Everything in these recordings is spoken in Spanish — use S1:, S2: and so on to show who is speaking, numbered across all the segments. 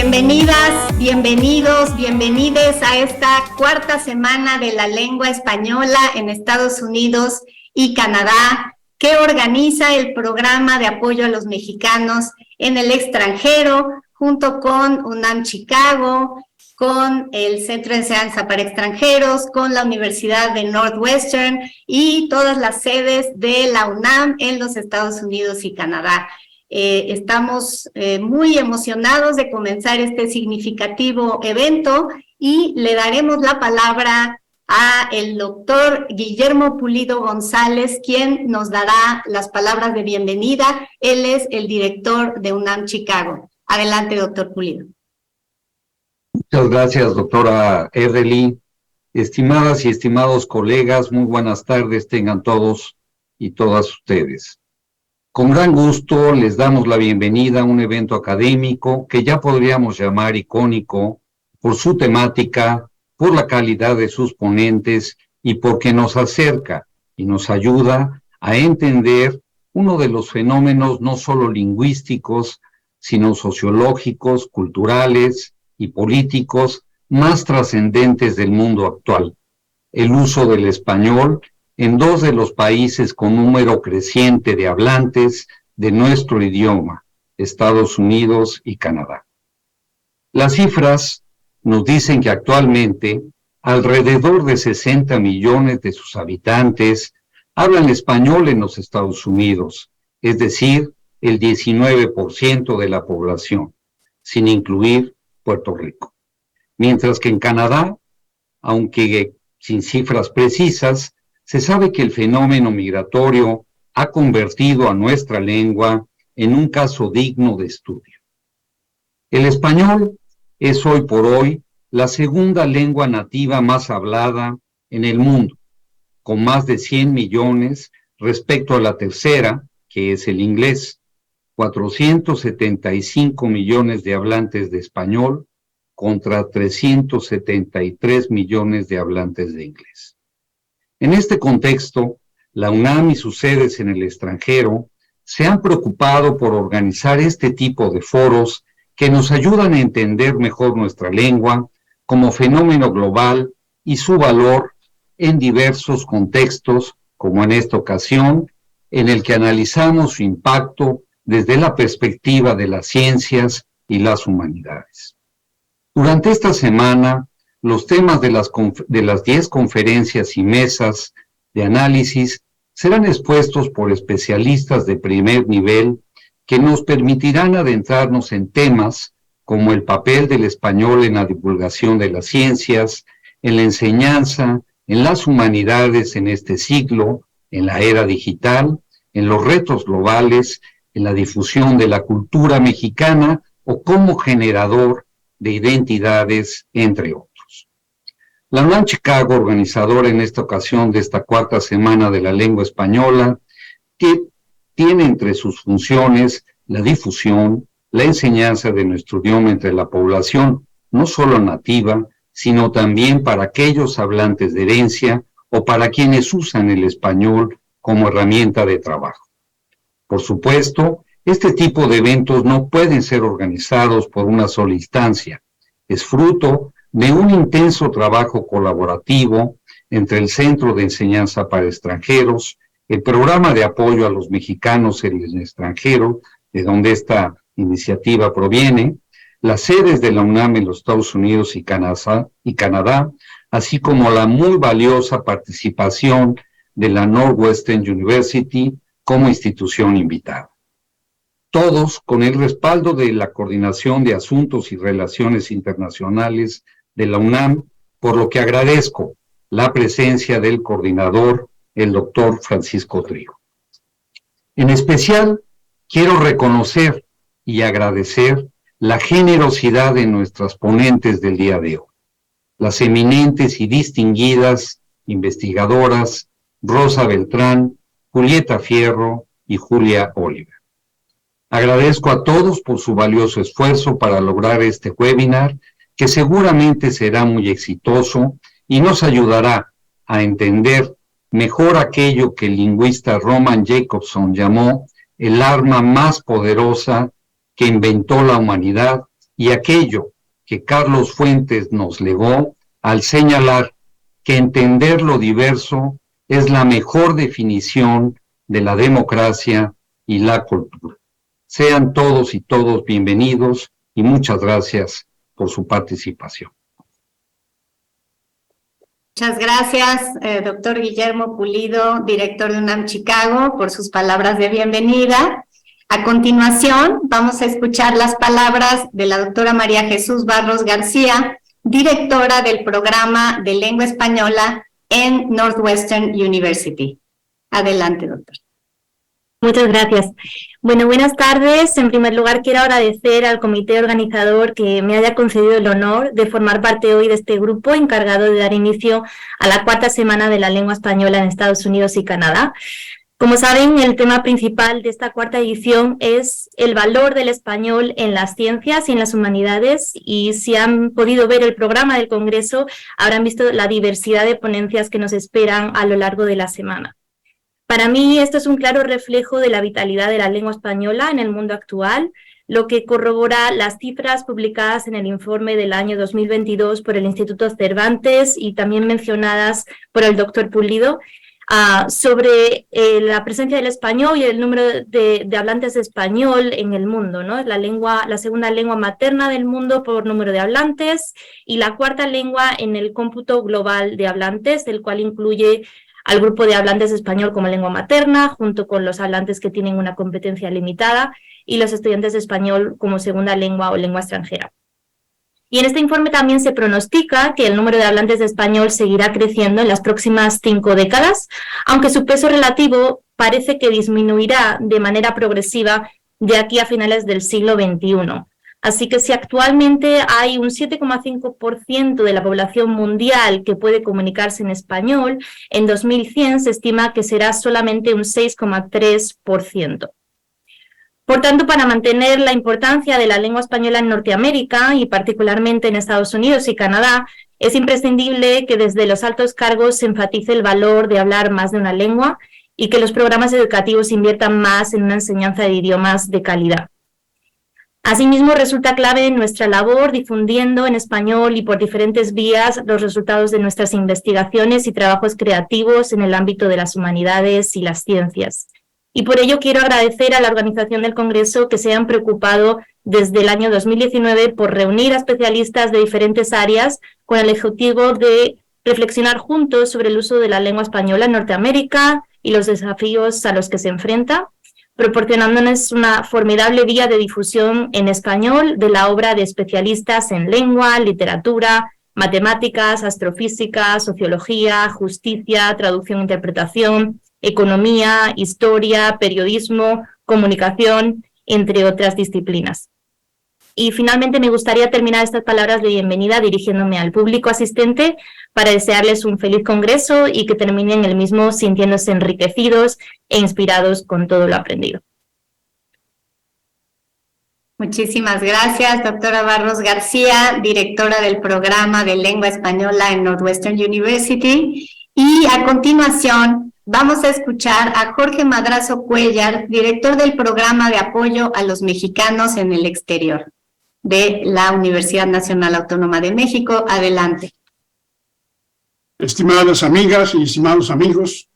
S1: Bienvenidas, bienvenidos, bienvenides a esta cuarta semana de la lengua española en Estados Unidos y Canadá, que organiza el programa de apoyo a los mexicanos en el extranjero, junto con UNAM Chicago, con el Centro de Enseñanza para Extranjeros, con la Universidad de Northwestern y todas las sedes de la UNAM en los Estados Unidos y Canadá. Estamos muy emocionados de comenzar este significativo evento y le daremos la palabra a el doctor Guillermo Pulido González, quien nos dará las palabras de bienvenida. Él es el director de UNAM Chicago. Adelante, doctor Pulido.
S2: Muchas gracias, doctora Erdely. Estimadas y estimados colegas, muy buenas tardes tengan todos y todas ustedes. Con gran gusto les damos la bienvenida a un evento académico que ya podríamos llamar icónico por su temática, por la calidad de sus ponentes y porque nos acerca y nos ayuda a entender uno de los fenómenos no solo lingüísticos, sino sociológicos, culturales y políticos más trascendentes del mundo actual: el uso del español en dos de los países con número creciente de hablantes de nuestro idioma, Estados Unidos y Canadá. Las cifras nos dicen que actualmente alrededor de 60 millones de sus habitantes hablan español en los Estados Unidos, es decir, el 19% de la población, sin incluir Puerto Rico. Mientras que en Canadá, aunque sin cifras precisas, se sabe que el fenómeno migratorio ha convertido a nuestra lengua en un caso digno de estudio. El español es hoy por hoy la segunda lengua nativa más hablada en el mundo, con más de 100 millones respecto a la tercera, que es el inglés, 475 millones de hablantes de español contra 373 millones de hablantes de inglés. En este contexto, la UNAM y sus sedes en el extranjero se han preocupado por organizar este tipo de foros que nos ayudan a entender mejor nuestra lengua como fenómeno global y su valor en diversos contextos, como en esta ocasión, en el que analizamos su impacto desde la perspectiva de las ciencias y las humanidades. Durante esta semana, los temas de las 10 conferencias y mesas de análisis serán expuestos por especialistas de primer nivel que nos permitirán adentrarnos en temas como el papel del español en la divulgación de las ciencias, en la enseñanza, en las humanidades en este siglo, en la era digital, en los retos globales, en la difusión de la cultura mexicana o como generador de identidades, entre otros. La UNAM Chicago, organizadora en esta ocasión de esta cuarta semana de la lengua española, que tiene entre sus funciones la difusión, la enseñanza de nuestro idioma entre la población, no solo nativa, sino también para aquellos hablantes de herencia o para quienes usan el español como herramienta de trabajo. Por supuesto, este tipo de eventos no pueden ser organizados por una sola instancia. Es fruto de un intenso trabajo colaborativo entre el Centro de Enseñanza para Extranjeros, el Programa de Apoyo a los Mexicanos en el Extranjero, de donde esta iniciativa proviene, las sedes de la UNAM en los Estados Unidos y Canadá, así como la muy valiosa participación de la Northwestern University como institución invitada. Todos con el respaldo de la Coordinación de Asuntos y Relaciones Internacionales de la UNAM, por lo que agradezco la presencia del coordinador, el doctor Francisco Trigo. En especial, quiero reconocer y agradecer la generosidad de nuestras ponentes del día de hoy, las eminentes y distinguidas investigadoras Rosa Beltrán, Julieta Fierro y Julia Oliver. Agradezco a todos por su valioso esfuerzo para lograr este webinar, que seguramente será muy exitoso y nos ayudará a entender mejor aquello que el lingüista Roman Jakobson llamó el arma más poderosa que inventó la humanidad y aquello que Carlos Fuentes nos legó al señalar que entender lo diverso es la mejor definición de la democracia y la cultura. Sean todos y todos bienvenidos y muchas gracias por su participación.
S1: Muchas gracias, doctor Guillermo Pulido, director de UNAM Chicago, por sus palabras de bienvenida. A continuación, vamos a escuchar las palabras de la doctora María Jesús Barros García, directora del programa de lengua española en Northwestern University. Adelante, doctor.
S3: Muchas gracias. Bueno, buenas tardes. En primer lugar, quiero agradecer al comité organizador que me haya concedido el honor de formar parte hoy de este grupo encargado de dar inicio a la cuarta semana de la lengua española en Estados Unidos y Canadá. Como saben, el tema principal de esta cuarta edición es el valor del español en las ciencias y en las humanidades, y si han podido ver el programa del Congreso, habrán visto la diversidad de ponencias que nos esperan a lo largo de la semana. Para mí, esto es un claro reflejo de la vitalidad de la lengua española en el mundo actual, lo que corrobora las cifras publicadas en el informe del año 2022 por el Instituto Cervantes y también mencionadas por el doctor Pulido, sobre la presencia del español y el número de hablantes de español en el mundo, ¿no? Es la segunda lengua materna del mundo por número de hablantes y la cuarta lengua en el cómputo global de hablantes, el cual incluye al grupo de hablantes de español como lengua materna, junto con los hablantes que tienen una competencia limitada y los estudiantes de español como segunda lengua o lengua extranjera. Y en este informe también se pronostica que el número de hablantes de español seguirá creciendo en las próximas 5 décadas, aunque su peso relativo parece que disminuirá de manera progresiva de aquí a finales del siglo XXI. Así que si actualmente hay un 7,5% de la población mundial que puede comunicarse en español, en 2100 se estima que será solamente un 6,3%. Por tanto, para mantener la importancia de la lengua española en Norteamérica y particularmente en Estados Unidos y Canadá, es imprescindible que desde los altos cargos se enfatice el valor de hablar más de una lengua y que los programas educativos inviertan más en una enseñanza de idiomas de calidad. Asimismo, resulta clave en nuestra labor difundiendo en español y por diferentes vías los resultados de nuestras investigaciones y trabajos creativos en el ámbito de las humanidades y las ciencias. Y por ello quiero agradecer a la organización del Congreso que se hayan preocupado desde el año 2019 por reunir a especialistas de diferentes áreas con el objetivo de reflexionar juntos sobre el uso de la lengua española en Norteamérica y los desafíos a los que se enfrenta, proporcionándonos una formidable vía de difusión en español de la obra de especialistas en lengua, literatura, matemáticas, astrofísica, sociología, justicia, traducción e interpretación, economía, historia, periodismo, comunicación, entre otras disciplinas. Y finalmente me gustaría terminar estas palabras de bienvenida dirigiéndome al público asistente para desearles un feliz congreso y que terminen el mismo sintiéndose enriquecidos e inspirados con todo lo aprendido.
S1: Muchísimas gracias, doctora Barros García, directora del programa de lengua española en Northwestern University. Y a continuación vamos a escuchar a Jorge Madrazo Cuellar, director del programa de apoyo a los mexicanos en el exterior de la Universidad Nacional Autónoma de México. Adelante.
S4: Estimadas amigas y estimados amigos,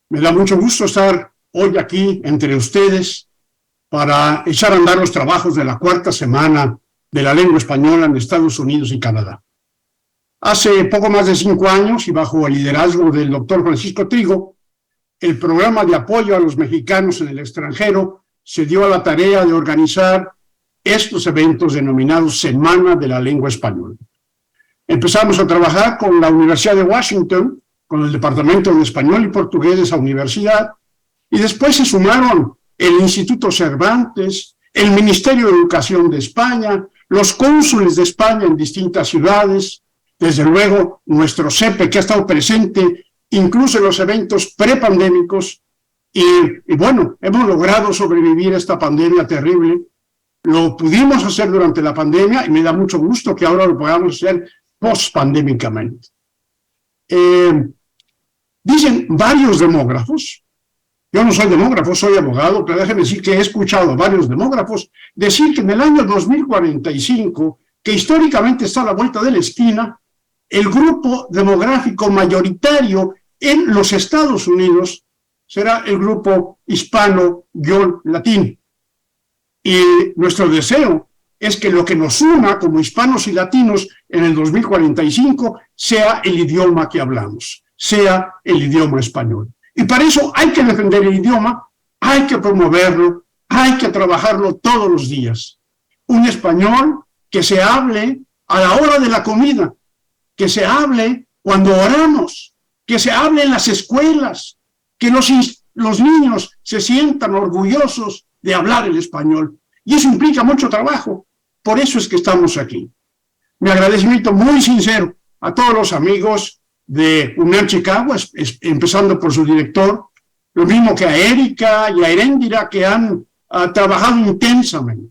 S4: me da mucho gusto estar hoy aquí entre ustedes para echar a andar los trabajos de la cuarta semana de la lengua española en Estados Unidos y Canadá. Hace poco más de 5 años y bajo el liderazgo del doctor Francisco Trigo, el programa de apoyo a los mexicanos en el extranjero se dio a la tarea de organizar estos eventos denominados Semana de la Lengua Española. Empezamos a trabajar con la Universidad de Washington, con el Departamento de Español y Portugués de esa universidad, y después se sumaron el Instituto Cervantes, el Ministerio de Educación de España, los cónsules de España en distintas ciudades, desde luego nuestro CEPE, que ha estado presente incluso en los eventos prepandémicos, y bueno, hemos logrado sobrevivir a esta pandemia terrible. Lo pudimos hacer durante la pandemia y me da mucho gusto que ahora lo podamos hacer post-pandémicamente. Dicen varios demógrafos yo no soy demógrafo, soy abogado, pero déjeme decir que he escuchado a varios demógrafos decir que en el año 2045, que históricamente está a la vuelta de la esquina, el grupo demográfico mayoritario en los Estados Unidos será el grupo hispano-latino. Y nuestro deseo es que lo que nos una como hispanos y latinos en el 2045 sea el idioma que hablamos, sea el idioma español. Y para eso hay que defender el idioma, hay que promoverlo, hay que trabajarlo todos los días. Un español que se hable a la hora de la comida, que se hable cuando oramos, que se hable en las escuelas, que los niños se sientan orgullosos de hablar el español. Y eso implica mucho trabajo. Por eso es que estamos aquí. Mi agradecimiento muy sincero a todos los amigos de UNAM Chicago, empezando por su director, lo mismo que a Erika y a Heréndira, que han trabajado intensamente.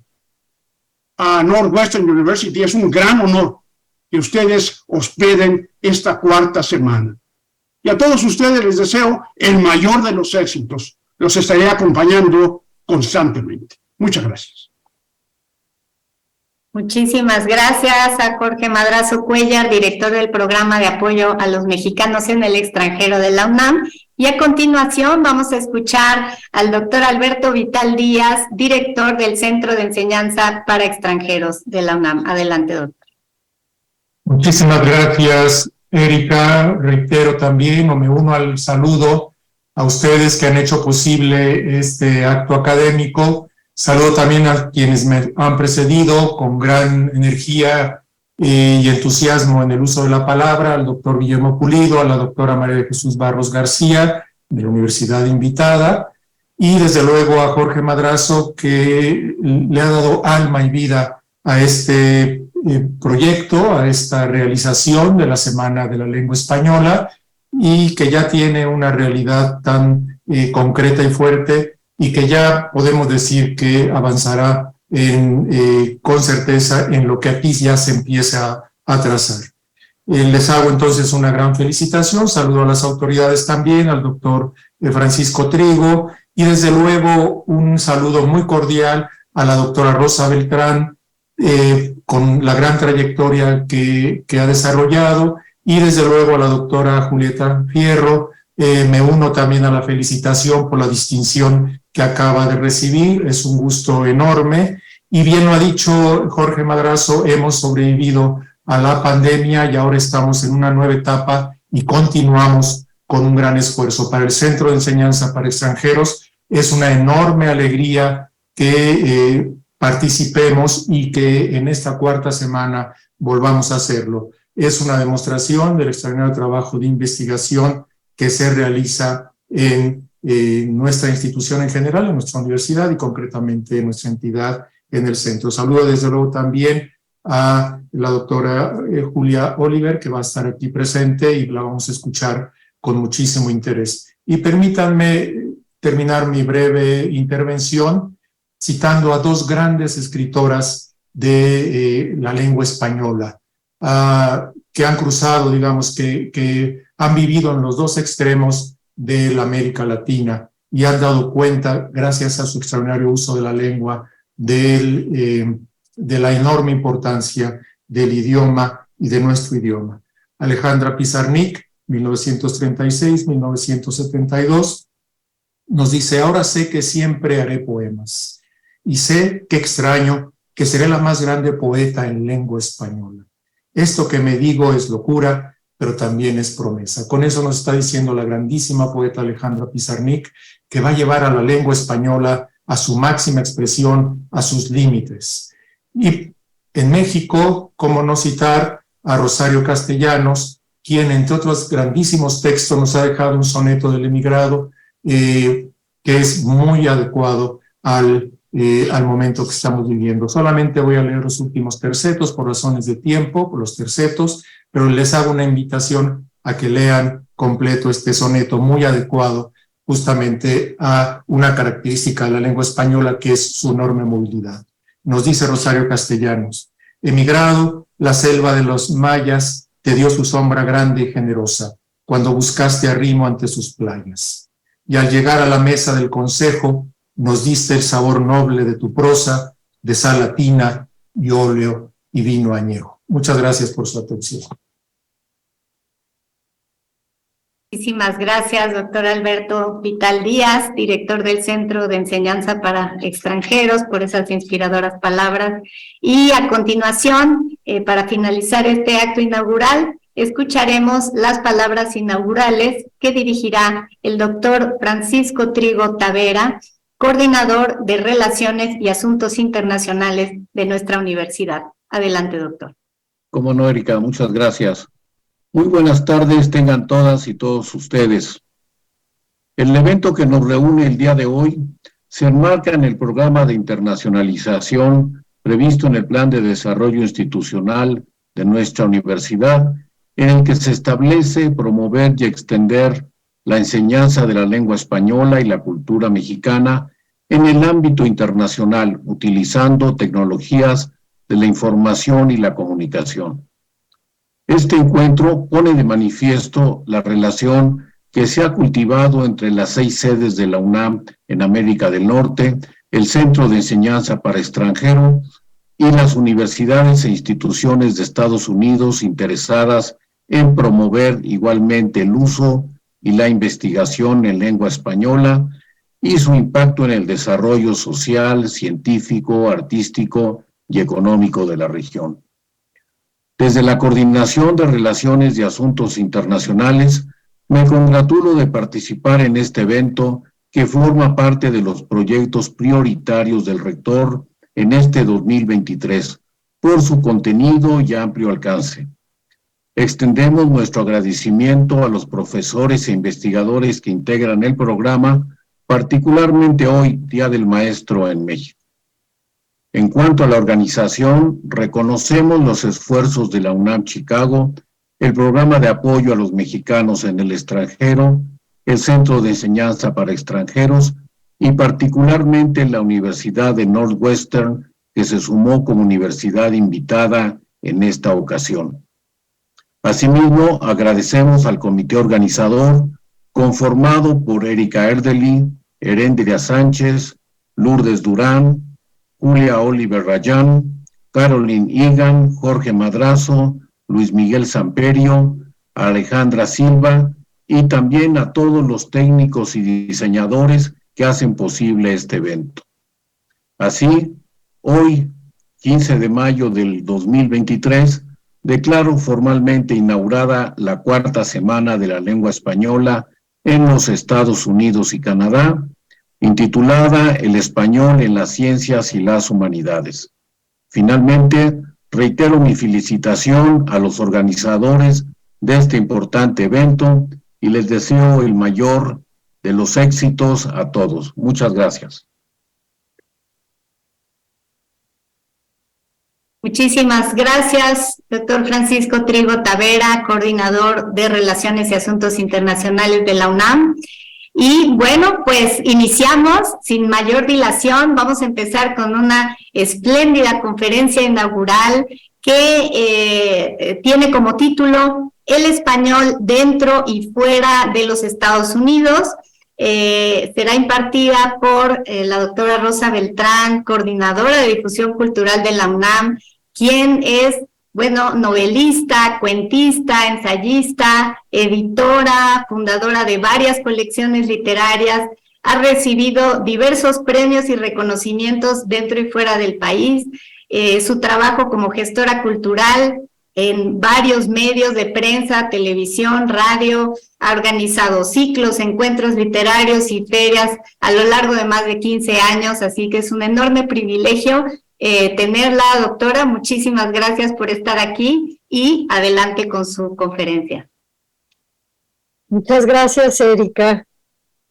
S4: A Northwestern University es un gran honor que ustedes hospeden esta cuarta semana. Y a todos ustedes les deseo el mayor de los éxitos. Los estaré acompañando constantemente. Muchas gracias.
S1: Muchísimas gracias a Jorge Madrazo Cuéllar, director del Programa de Apoyo a los Mexicanos en el Extranjero de la UNAM. Y a continuación vamos a escuchar al doctor Alberto Vital Díaz, director del Centro de Enseñanza para Extranjeros de la UNAM. Adelante, doctor.
S5: Muchísimas gracias, Erika. Reitero también, o me uno al saludo a ustedes que han hecho posible este acto académico. Saludo también a quienes me han precedido con gran energía y entusiasmo en el uso de la palabra, al doctor Guillermo Pulido, a la doctora María de Jesús Barros García, de la Universidad Invitada, y desde luego a Jorge Madrazo, que le ha dado alma y vida a este proyecto, a esta realización de la Semana de la Lengua Española, y que ya tiene una realidad tan concreta y fuerte, y que ya podemos decir que avanzará con certeza en lo que aquí ya se empieza a trazar. Les hago entonces una gran felicitación, saludo a las autoridades también, al doctor Francisco Trigo, y desde luego un saludo muy cordial a la doctora Rosa Beltrán, con la gran trayectoria que ha desarrollado, y desde luego a la doctora Julieta Fierro. Me uno también a la felicitación por la distinción que acaba de recibir, es un gusto enorme, y bien lo ha dicho Jorge Madrazo, hemos sobrevivido a la pandemia y ahora estamos en una nueva etapa y continuamos con un gran esfuerzo. Para el Centro de Enseñanza para Extranjeros es una enorme alegría que participemos y que en esta cuarta semana volvamos a hacerlo. Es una demostración del extraordinario trabajo de investigación que se realiza en nuestra institución en general, en nuestra universidad y concretamente en nuestra entidad en el centro. Saludo desde luego también a la doctora Julia Oliver, que va a estar aquí presente y la vamos a escuchar con muchísimo interés. Y permítanme terminar mi breve intervención citando a dos grandes escritoras de la lengua española, que han cruzado, digamos, que han vivido en los dos extremos de la América Latina y han dado cuenta, gracias a su extraordinario uso de la lengua, de la enorme importancia del idioma y de nuestro idioma. Alejandra Pizarnik, 1936-1972, nos dice: ahora sé que siempre haré poemas y sé que extraño que seré la más grande poeta en lengua española. Esto que me digo es locura, pero también es promesa. Con eso nos está diciendo la grandísima poeta Alejandra Pizarnik, que va a llevar a la lengua española a su máxima expresión, a sus límites. Y en México, cómo no citar a Rosario Castellanos, quien entre otros grandísimos textos nos ha dejado un soneto del emigrado, que es muy adecuado al momento que estamos viviendo. Solamente voy a leer los últimos tercetos por razones de tiempo, por los tercetos, pero les hago una invitación a que lean completo este soneto muy adecuado justamente a una característica de la lengua española, que es su enorme movilidad. Nos dice Rosario Castellanos: emigrado, la selva de los mayas te dio su sombra grande y generosa, cuando buscaste arrimo ante sus playas. y al llegar a la mesa del consejo nos diste el sabor noble de tu prosa, de sal latina y óleo y vino añejo. Muchas gracias por su atención.
S1: Muchísimas gracias, doctor Alberto Vital Díaz, director del Centro de Enseñanza para Extranjeros, por esas inspiradoras palabras. Y a continuación, para finalizar este acto inaugural, escucharemos las palabras inaugurales que dirigirá el doctor Francisco Trigo Tavera, coordinador de Relaciones y Asuntos Internacionales de nuestra universidad. Adelante, doctor.
S2: Cómo no, Erika, muchas gracias. Muy buenas tardes tengan todas y todos ustedes. El evento que nos reúne el día de hoy se enmarca en el programa de internacionalización previsto en el Plan de Desarrollo Institucional de nuestra universidad, en el que se establece promover y extender la enseñanza de la lengua española y la cultura mexicana en el ámbito internacional, utilizando tecnologías de la información y la comunicación. Este encuentro pone de manifiesto la relación que se ha cultivado entre las 6 sedes de la UNAM en América del Norte, el Centro de Enseñanza para Extranjeros y las universidades e instituciones de Estados Unidos interesadas en promover igualmente el uso y la investigación en lengua española y su impacto en el desarrollo social, científico, artístico y económico de la región. Desde la Coordinación de Relaciones y Asuntos Internacionales, me congratulo de participar en este evento que forma parte de los proyectos prioritarios del rector en este 2023, por su contenido y amplio alcance. Extendemos nuestro agradecimiento a los profesores e investigadores que integran el programa, particularmente hoy, Día del Maestro en México. En cuanto a la organización, reconocemos los esfuerzos de la UNAM Chicago, el Programa de Apoyo a los Mexicanos en el Extranjero, el Centro de Enseñanza para Extranjeros y particularmente la Universidad de Northwestern, que se sumó como universidad invitada en esta ocasión. Asimismo, agradecemos al comité organizador, conformado por Erika Erdely, Heréndira Sánchez, Lourdes Durán, Julia Oliver Rayán, Caroline Egan, Jorge Madrazo, Luis Miguel Samperio, Alejandra Silva y también a todos los técnicos y diseñadores que hacen posible este evento. Así, hoy, 15 de mayo del 2023, declaro formalmente inaugurada la 4ª Semana de la Lengua Española en los Estados Unidos y Canadá, intitulada El Español en las Ciencias y las Humanidades. Finalmente, reitero mi felicitación a los organizadores de este importante evento y les deseo el mayor de los éxitos a todos. Muchas gracias.
S1: Muchísimas gracias, doctor Francisco Trigo Tavera, coordinador de Relaciones y Asuntos Internacionales de la UNAM. Y bueno, pues iniciamos sin mayor dilación. Vamos a empezar con una espléndida conferencia inaugural que tiene como título El español dentro y fuera de los Estados Unidos. Será impartida por la doctora Rosa Beltrán, coordinadora de difusión cultural de la UNAM, quien es, bueno, novelista, cuentista, ensayista, editora, fundadora de varias colecciones literarias, ha recibido diversos premios y reconocimientos dentro y fuera del país. Su trabajo como gestora cultural en varios medios de prensa, televisión, radio, ha organizado ciclos, encuentros literarios y ferias a lo largo de más de 15 años, así que es un enorme privilegio tenerla, doctora. Muchísimas gracias por estar aquí y adelante con su conferencia.
S6: Muchas gracias, Erika.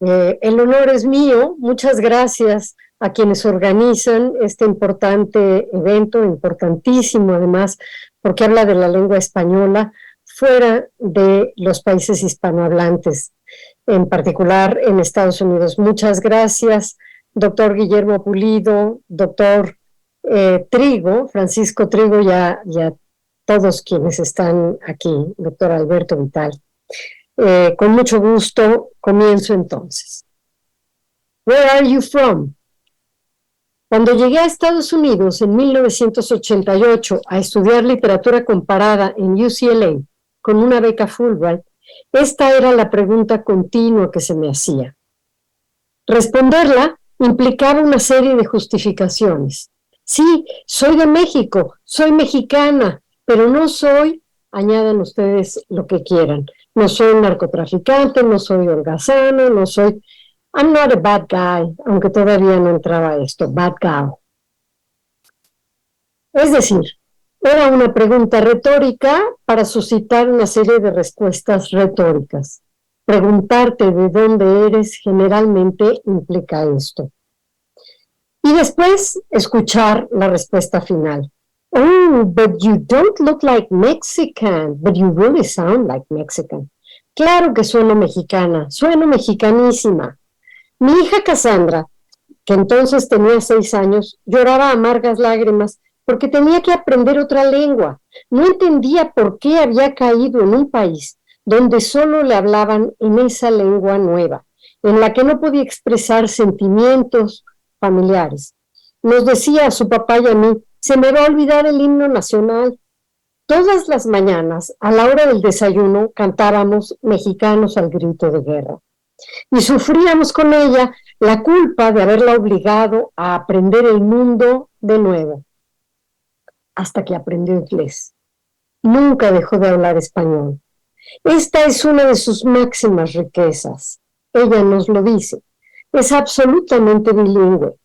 S6: El honor es mío. Muchas gracias a quienes organizan este importante evento, importantísimo además, porque habla de la lengua española fuera de los países hispanohablantes, en particular en Estados Unidos. Muchas gracias, doctor Guillermo Pulido, doctor Trigo, Francisco Trigo, y a todos quienes están aquí, doctor Alberto Vital. Con mucho gusto, comienzo entonces. Where are you from? Cuando llegué a Estados Unidos en 1988 a estudiar literatura comparada en UCLA con una beca Fulbright, esta era la pregunta continua que se me hacía. Responderla implicaba una serie de justificaciones. Sí, soy de México, soy mexicana, pero no soy, añadan ustedes lo que quieran, no soy narcotraficante, no soy holgazana, no soy... I'm not a bad guy, aunque todavía no entraba esto, bad guy. Es decir, era una pregunta retórica para suscitar una serie de respuestas retóricas. Preguntarte de dónde eres generalmente implica esto. Y después escuchar la respuesta final. Oh, but you don't look like Mexican, but you really sound like Mexican. Claro que sueno mexicana, sueno mexicanísima. Mi hija Cassandra, que entonces tenía 6 años, lloraba amargas lágrimas porque tenía que aprender otra lengua. No entendía por qué había caído en un país donde solo le hablaban en esa lengua nueva, en la que no podía expresar sentimientos familiares. Nos decía a su papá y a mí, se me va a olvidar el himno nacional. Todas las mañanas, a la hora del desayuno, cantábamos Mexicanos al grito de guerra. Y sufríamos con ella la culpa de haberla obligado a aprender el mundo de nuevo, hasta que aprendió inglés. Nunca dejó de hablar español. Esta es una de sus máximas riquezas. Ella nos lo dice. Es absolutamente bilingüe,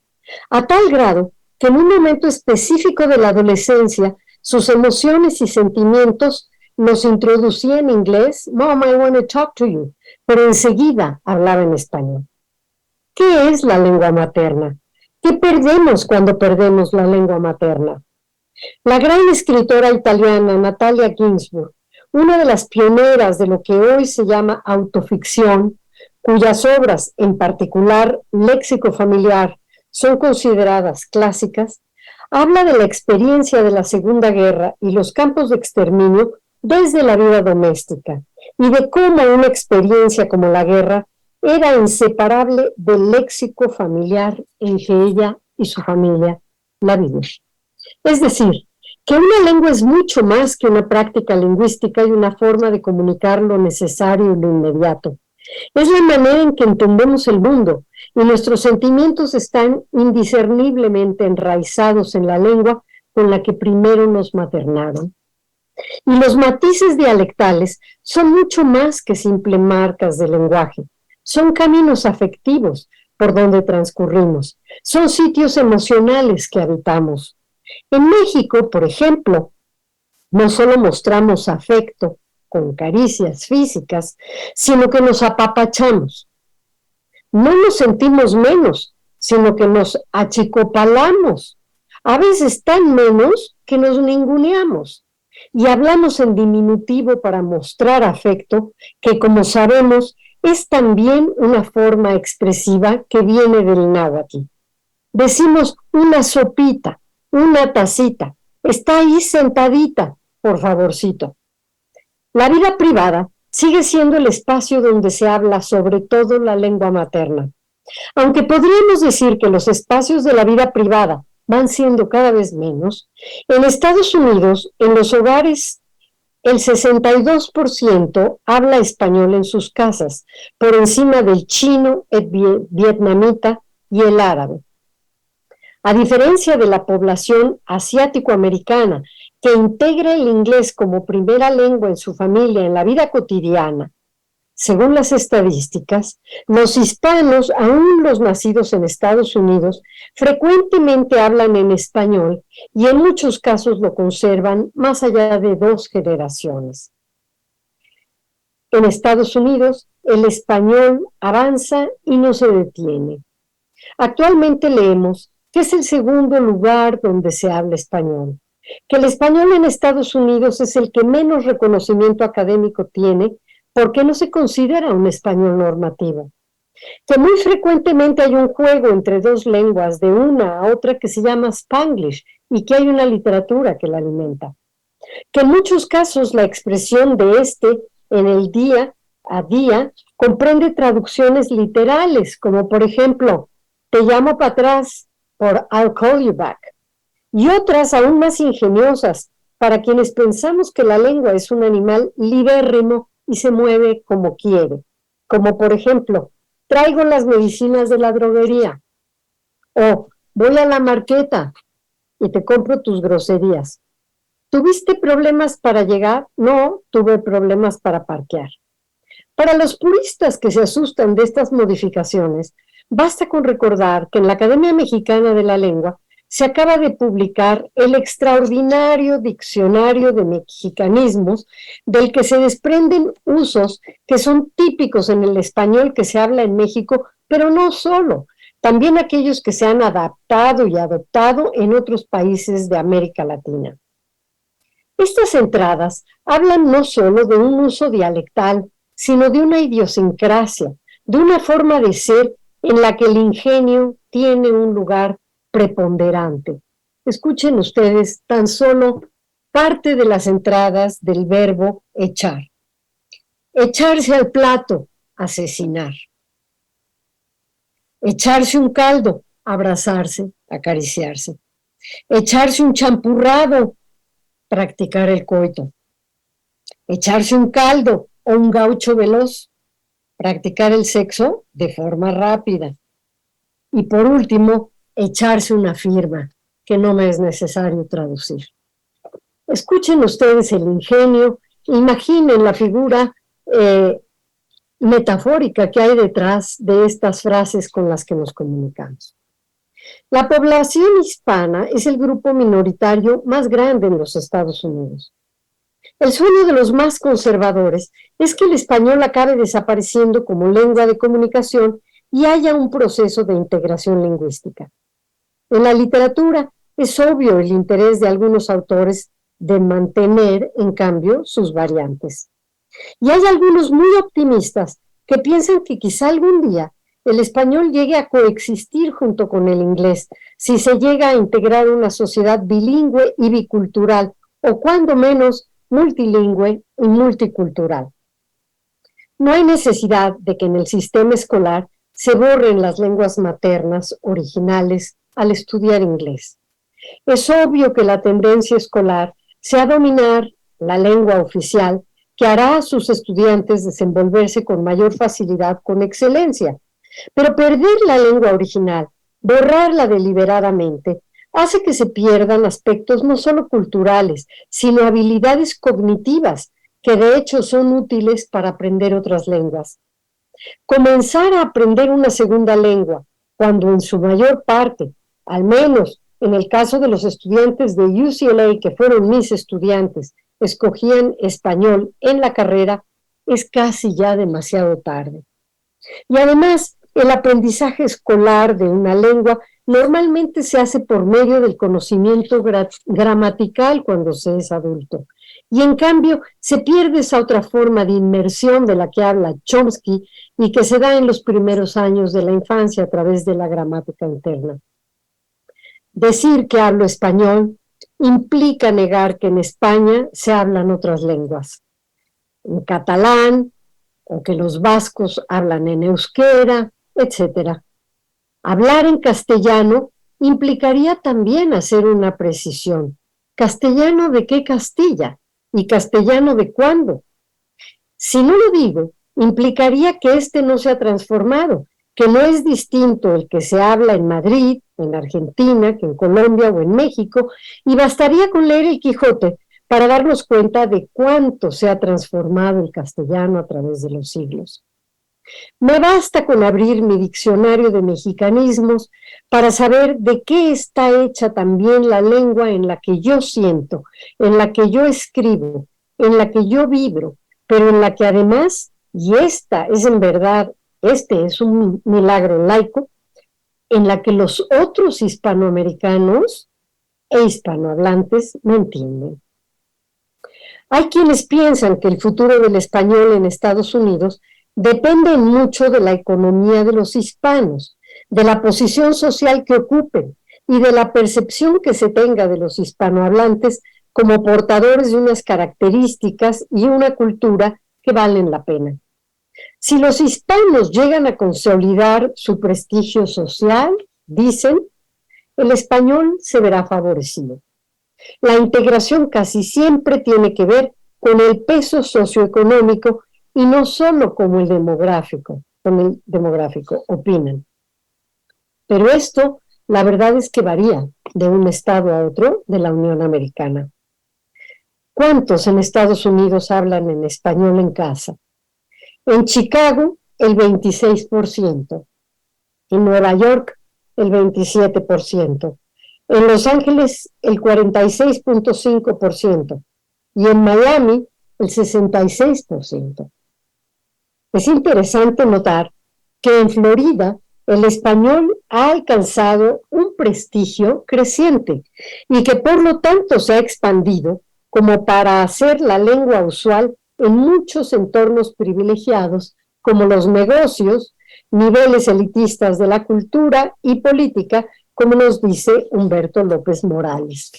S6: a tal grado que en un momento específico de la adolescencia, sus emociones y sentimientos nos introducía en inglés. Mom, I want to talk to you. Pero enseguida hablaba en español. ¿Qué es la lengua materna? ¿Qué perdemos cuando perdemos la lengua materna? La gran escritora italiana Natalia Ginzburg, una de las pioneras de lo que hoy se llama autoficción, cuyas obras, en particular Léxico familiar, son consideradas clásicas, habla de la experiencia de la Segunda Guerra y los campos de exterminio desde la vida doméstica, y de cómo una experiencia como la guerra era inseparable del léxico familiar en que ella y su familia la viven. Es decir, que una lengua es mucho más que una práctica lingüística y una forma de comunicar lo necesario y lo inmediato. Es la manera en que entendemos el mundo, y nuestros sentimientos están indiscerniblemente enraizados en la lengua con la que primero nos maternaron. Y los matices dialectales son mucho más que simples marcas de lenguaje. Son caminos afectivos por donde transcurrimos. Son sitios emocionales que habitamos. En México, por ejemplo, no solo mostramos afecto con caricias físicas, sino que nos apapachamos. No nos sentimos menos, sino que nos achicopalamos. A veces tan menos que nos ninguneamos. Y hablamos en diminutivo para mostrar afecto, que como sabemos es también una forma expresiva que viene del náhuatl. Decimos una sopita, una tacita, está ahí sentadita, por favorcito. La vida privada sigue siendo el espacio donde se habla sobre todo la lengua materna. Aunque podríamos decir que los espacios de la vida privada van siendo cada vez menos, en Estados Unidos, en los hogares, el 62% habla español en sus casas, por encima del chino, el vietnamita y el árabe. A diferencia de la población asiático-americana, que integra el inglés como primera lengua en su familia en la vida cotidiana, según las estadísticas, los hispanos, aún los nacidos en Estados Unidos, frecuentemente hablan en español y en muchos casos lo conservan más allá de 2 generaciones. En Estados Unidos, el español avanza y no se detiene. Actualmente leemos que es el segundo lugar donde se habla español, que el español en Estados Unidos es el que menos reconocimiento académico tiene porque no se considera un español normativo, que muy frecuentemente hay un juego entre 2 lenguas de una a otra que se llama Spanglish y que hay una literatura que la alimenta, que en muchos casos la expresión de en el día a día Comprende traducciones literales, como por ejemplo, te llamo para atrás por I'll call you back. Y otras aún más ingeniosas, para quienes pensamos que la lengua es un animal libérrimo y se mueve como quiere. Como por ejemplo, traigo las medicinas de la droguería. O voy a la marqueta y te compro tus groserías. ¿Tuviste problemas para llegar? No, tuve problemas para parquear. Para los puristas que se asustan de estas modificaciones, basta con recordar que en la Academia Mexicana de la Lengua se acaba de publicar el extraordinario diccionario de mexicanismos, del que se desprenden usos que son típicos en el español que se habla en México, pero no solo, también aquellos que se han adaptado y adoptado en otros países de América Latina. Estas entradas hablan no solo de un uso dialectal, sino de una idiosincrasia, de una forma de ser en la que el ingenio tiene un lugar preponderante. Escuchen ustedes tan solo parte de las entradas del verbo echar. Echarse al plato, asesinar. Echarse un caldo, abrazarse, acariciarse. Echarse un champurrado, practicar el coito. Echarse un caldo o un gaucho veloz, practicar el sexo de forma rápida. Y por último, echarse una firma, que no me es necesario traducir. Escuchen ustedes el ingenio, imaginen la figura metafórica que hay detrás de estas frases con las que nos comunicamos. La población hispana es el grupo minoritario más grande en los Estados Unidos. El sueño de los más conservadores es que el español acabe desapareciendo como lengua de comunicación y haya un proceso de integración lingüística. En la literatura es obvio el interés de algunos autores de mantener, en cambio, sus variantes. Y hay algunos muy optimistas que piensan que quizá algún día el español llegue a coexistir junto con el inglés, si se llega a integrar una sociedad bilingüe y bicultural, o cuando menos multilingüe y multicultural. No hay necesidad de que en el sistema escolar se borren las lenguas maternas originales al estudiar inglés. Es obvio que la tendencia escolar sea dominar la lengua oficial, que hará a sus estudiantes desenvolverse con mayor facilidad, con excelencia. Pero perder la lengua original, borrarla deliberadamente, hace que se pierdan aspectos no solo culturales, sino habilidades cognitivas, que de hecho son útiles para aprender otras lenguas. Comenzar a aprender una segunda lengua, cuando en su mayor parte, al menos en el caso de los estudiantes de UCLA, que fueron mis estudiantes, escogían español en la carrera, es casi ya demasiado tarde. Y además, el aprendizaje escolar de una lengua normalmente se hace por medio del conocimiento gramatical cuando se es adulto. Y en cambio, se pierde esa otra forma de inmersión de la que habla Chomsky y que se da en los primeros años de la infancia a través de la gramática interna. Decir que hablo español implica negar que en España se hablan otras lenguas. En catalán, o que los vascos hablan en euskera, etc. Hablar en castellano implicaría también hacer una precisión. ¿Castellano de qué Castilla? ¿Y castellano de cuándo? Si no lo digo, implicaría que este no se ha transformado, que no es distinto el que se habla en Madrid, en Argentina, que en Colombia o en México, y bastaría con leer el Quijote para darnos cuenta de cuánto se ha transformado el castellano a través de los siglos. Me basta con abrir mi diccionario de mexicanismos para saber de qué está hecha también la lengua en la que yo siento, en la que yo escribo, en la que yo vibro, pero en la que además, y esta es en verdad, este es un milagro laico, en la que los otros hispanoamericanos e hispanohablantes me entienden. Hay quienes piensan que el futuro del español en Estados Unidos depende mucho de la economía de los hispanos, de la posición social que ocupen y de la percepción que se tenga de los hispanohablantes como portadores de unas características y una cultura que valen la pena. Si los hispanos llegan a consolidar su prestigio social, dicen, el español se verá favorecido. La integración casi siempre tiene que ver con el peso socioeconómico y no solo con el demográfico, opinan. Pero esto, la verdad es que varía de un estado a otro de la Unión Americana. ¿Cuántos en Estados Unidos hablan en español en casa? En Chicago, el 26%. En Nueva York, el 27%. En Los Ángeles, el 46.5%. Y en Miami, el 66%. Es interesante notar que en Florida el español ha alcanzado un prestigio creciente y que por lo tanto se ha expandido como para hacer la lengua usual en muchos entornos privilegiados como los negocios, niveles elitistas de la cultura y política, como nos dice Humberto López Morales.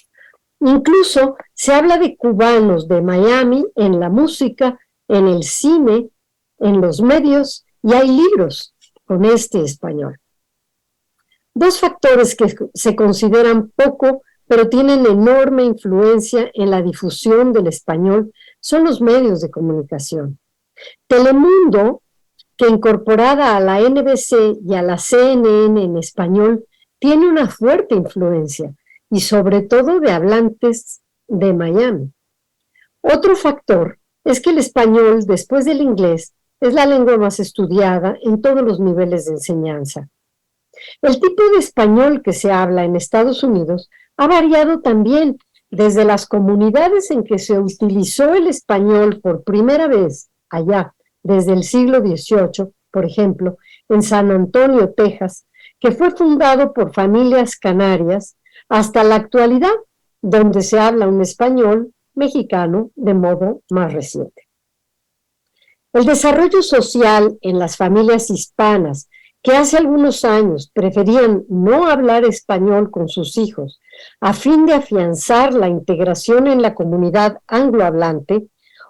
S6: Incluso se habla de cubanos de Miami en la música, en el cine, en los medios, y hay libros con este español. Dos factores que se consideran poco, pero tienen enorme influencia en la difusión del español, son los medios de comunicación. Telemundo, que incorporada a la NBC y a la CNN en español, tiene una fuerte influencia, y sobre todo de hablantes de Miami. Otro factor es que el español, después del inglés, es la lengua más estudiada en todos los niveles de enseñanza. El tipo de español que se habla en Estados Unidos ha variado también desde las comunidades en que se utilizó el español por primera vez allá, desde el siglo XVIII, por ejemplo, en San Antonio, Texas, que fue fundado por familias canarias, hasta la actualidad, donde se habla un español mexicano de modo más reciente. El desarrollo social en las familias hispanas, que hace algunos años preferían no hablar español con sus hijos a fin de afianzar la integración en la comunidad anglohablante,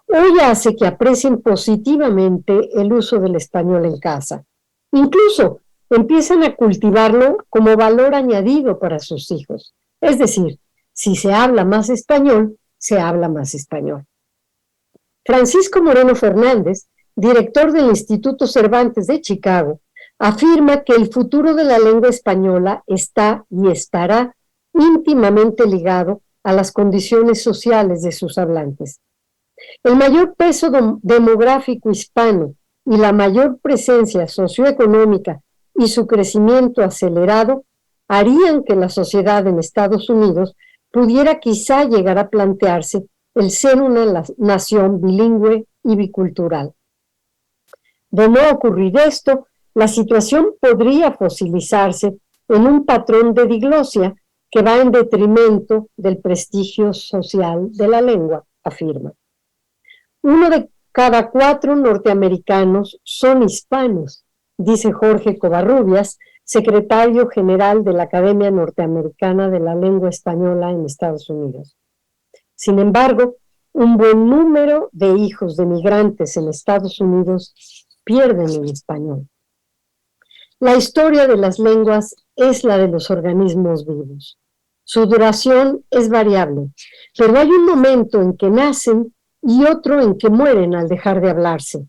S6: hoy hace que aprecien positivamente el uso del español en casa. Incluso empiezan a cultivarlo como valor añadido para sus hijos. Es decir, si se habla más español, se habla más español. Francisco Moreno Fernández, director del Instituto Cervantes de Chicago, afirma que el futuro de la lengua española está y estará íntimamente ligado a las condiciones sociales de sus hablantes. El mayor peso demográfico hispano y la mayor presencia socioeconómica y su crecimiento acelerado harían que la sociedad en Estados Unidos pudiera quizá llegar a plantearse el ser una nación bilingüe y bicultural. De no ocurrir esto, la situación podría fosilizarse en un patrón de diglosia que va en detrimento del prestigio social de la lengua, afirma. 1 de cada 4 norteamericanos son hispanos, dice Jorge Covarrubias, secretario general de la Academia Norteamericana de la Lengua Española en Estados Unidos. Sin embargo, un buen número de hijos de migrantes en Estados Unidos pierden el español. La historia de las lenguas es la de los organismos vivos. Su duración es variable, pero hay un momento en que nacen y otro en que mueren al dejar de hablarse.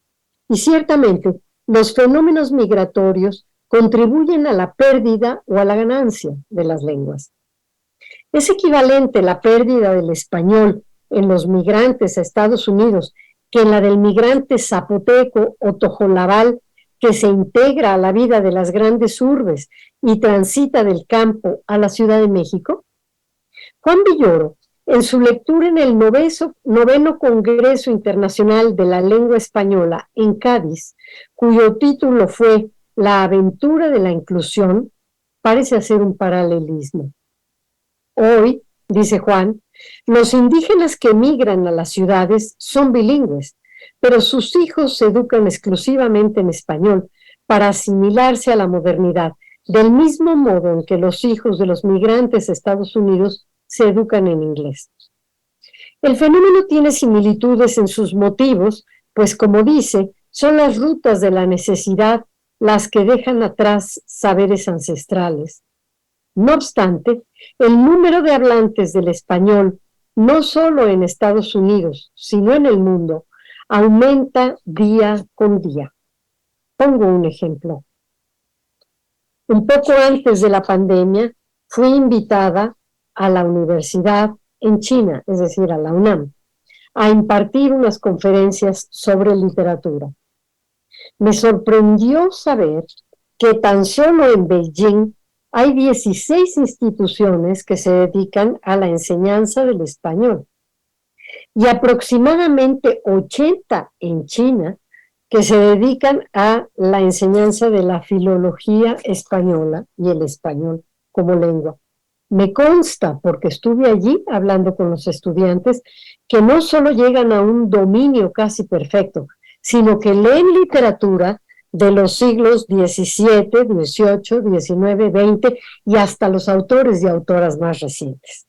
S6: Y ciertamente, los fenómenos migratorios contribuyen a la pérdida o a la ganancia de las lenguas. Es equivalente la pérdida del español en los migrantes a Estados Unidos que en la del migrante zapoteco o tojolabal que se integra a la vida de las grandes urbes y transita del campo a la Ciudad de México. Juan Villoro, en su lectura en el 9º Congreso Internacional de la Lengua Española en Cádiz, cuyo título fue La aventura de la inclusión, parece hacer un paralelismo. Hoy, dice Juan, los indígenas que emigran a las ciudades son bilingües, pero sus hijos se educan exclusivamente en español para asimilarse a la modernidad, del mismo modo en que los hijos de los migrantes a Estados Unidos se educan en inglés. El fenómeno tiene similitudes en sus motivos, pues como dice, Son las rutas de la necesidad las que dejan atrás saberes ancestrales. No obstante, el número de hablantes del español, no solo en Estados Unidos, sino en el mundo, aumenta día con día. Pongo un ejemplo. Un poco antes de la pandemia, fui invitada a la universidad en China, es decir, a la UNAM, a impartir unas conferencias sobre literatura. Me sorprendió saber que tan solo en Beijing hay 16 instituciones que se dedican a la enseñanza del español y aproximadamente 80 en China que se dedican a la enseñanza de la filología española y el español como lengua. Me consta, porque estuve allí hablando con los estudiantes, que no solo llegan a un dominio casi perfecto, sino que leen literatura de los siglos XVII, XVIII, XIX, XX y hasta los autores y autoras más recientes.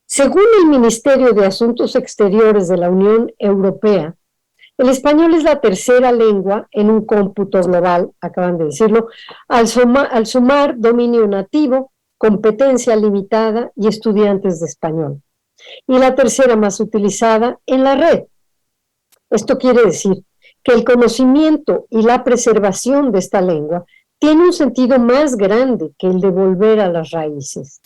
S6: Según el Ministerio de Asuntos Exteriores de la Unión Europea, el español es la tercera lengua en un cómputo global, acaban de decirlo, al sumar dominio nativo, competencia limitada y estudiantes de español. Y la tercera más utilizada en la red. Esto quiere decir que el conocimiento y la preservación de esta lengua tiene un sentido más grande que el de volver a las raíces.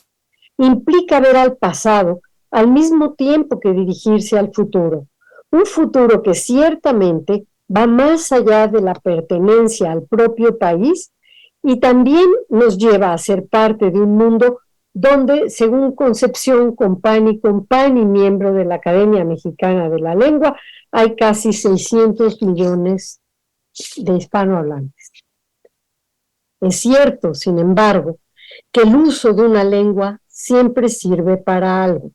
S6: Implica ver al pasado al mismo tiempo que dirigirse al futuro. Un futuro que ciertamente va más allá de la pertenencia al propio país y también nos lleva a ser parte de un mundo donde, según Concepción Company y miembro de la Academia Mexicana de la Lengua, hay casi 600 millones de hispanohablantes. Es cierto, sin embargo, que el uso de una lengua siempre sirve para algo,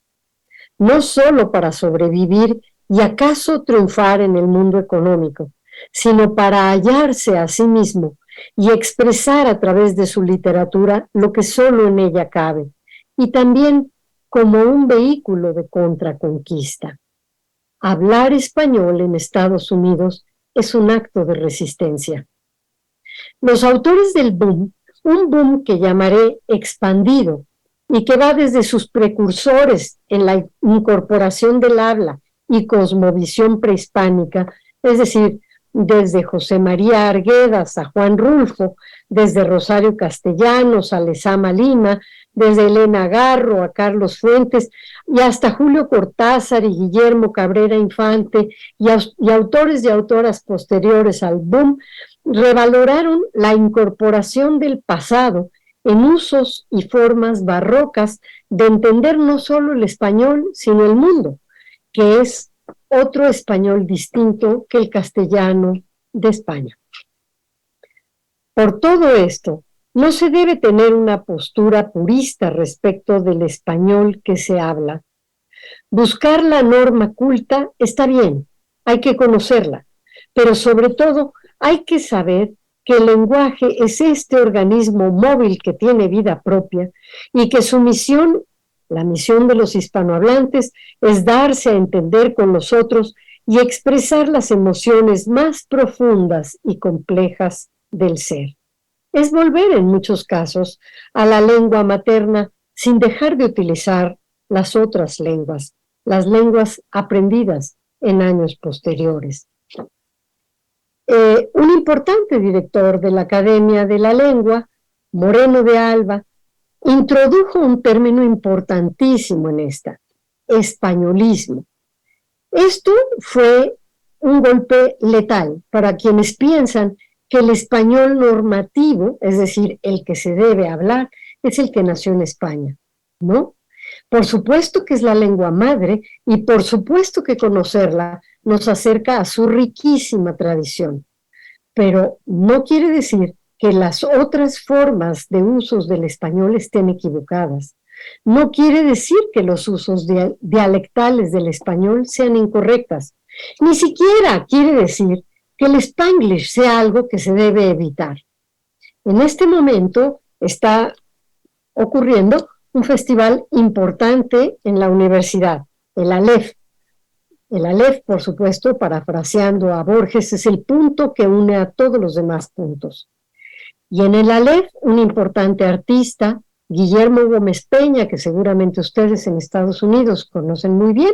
S6: no solo para sobrevivir y acaso triunfar en el mundo económico, sino para hallarse a sí mismo y expresar a través de su literatura lo que solo en ella cabe, y también como un vehículo de contraconquista. Hablar español en Estados Unidos es un acto de resistencia. Los autores del boom, un boom que llamaré expandido y que va desde sus precursores en la incorporación del habla y cosmovisión prehispánica, es decir, desde José María Arguedas a Juan Rulfo, desde Rosario Castellanos a Lezama Lima, desde Elena Garro a Carlos Fuentes y hasta Julio Cortázar y Guillermo Cabrera Infante y autores y autoras posteriores al boom, revaloraron la incorporación del pasado en usos y formas barrocas de entender no solo el español, sino el mundo, que es otro español distinto que el castellano de España. Por todo esto, no se debe tener una postura purista respecto del español que se habla. Buscar la norma culta está bien, hay que conocerla, pero sobre todo hay que saber que el lenguaje es este organismo móvil que tiene vida propia y que su misión, la misión de los hispanohablantes, es darse a entender con los otros y expresar las emociones más profundas y complejas del ser. Es volver en muchos casos a la lengua materna sin dejar de utilizar las otras lenguas, las lenguas aprendidas en años posteriores. Un importante director de la Academia de la Lengua, Moreno de Alba, introdujo un término importantísimo en esta, españolismo. Esto fue un golpe letal para quienes piensan que el español normativo, es decir, el que se debe hablar, es el que nació en España, ¿no? Por supuesto que es la lengua madre y por supuesto que conocerla nos acerca a su riquísima tradición, pero no quiere decir que las otras formas de usos del español estén equivocadas. No quiere decir que los usos dialectales del español sean incorrectas. Ni siquiera quiere decir que el Spanglish sea algo que se debe evitar. En este momento está ocurriendo un festival importante en la universidad, el Aleph, El Aleph, por supuesto, parafraseando a Borges, es el punto que une a todos los demás puntos. Y en el Aleph, un importante artista, Guillermo Gómez Peña, que seguramente ustedes en Estados Unidos conocen muy bien,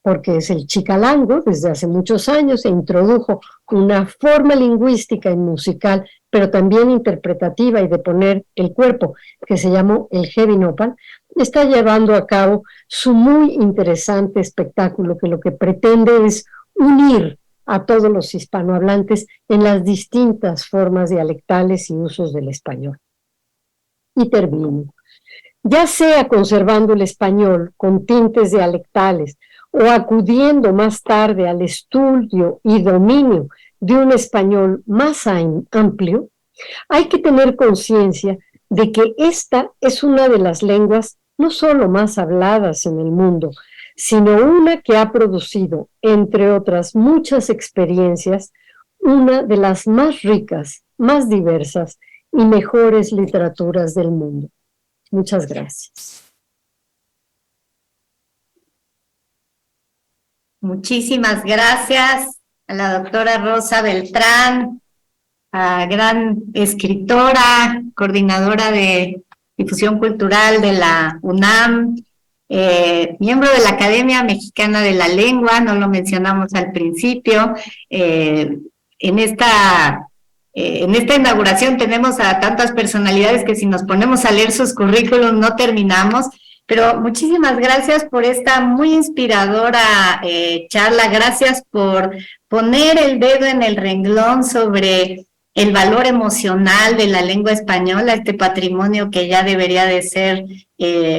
S6: porque es el chicalango desde hace muchos años e introdujo una forma lingüística y musical, pero también interpretativa y de poner el cuerpo, que se llamó el heavy nopal, está llevando a cabo su muy interesante espectáculo que lo que pretende es unir a todos los hispanohablantes en las distintas formas dialectales y usos del español. Y termino. Ya sea conservando el español con tintes dialectales o acudiendo más tarde al estudio y dominio de un español más amplio, hay que tener conciencia de que esta es una de las lenguas no solo más habladas en el mundo, sino una que ha producido, entre otras muchas experiencias, una de las más ricas, más diversas y mejores literaturas del mundo. Muchas gracias.
S1: Muchísimas gracias a la doctora Rosa Beltrán, a gran escritora, coordinadora de difusión cultural de la UNAM, miembro de la Academia Mexicana de la Lengua, no lo mencionamos al principio. En esta inauguración tenemos a tantas personalidades que si nos ponemos a leer sus currículums no terminamos, pero muchísimas gracias por esta muy inspiradora charla, gracias por poner el dedo en el renglón sobre el valor emocional de la lengua española, este patrimonio que ya debería de ser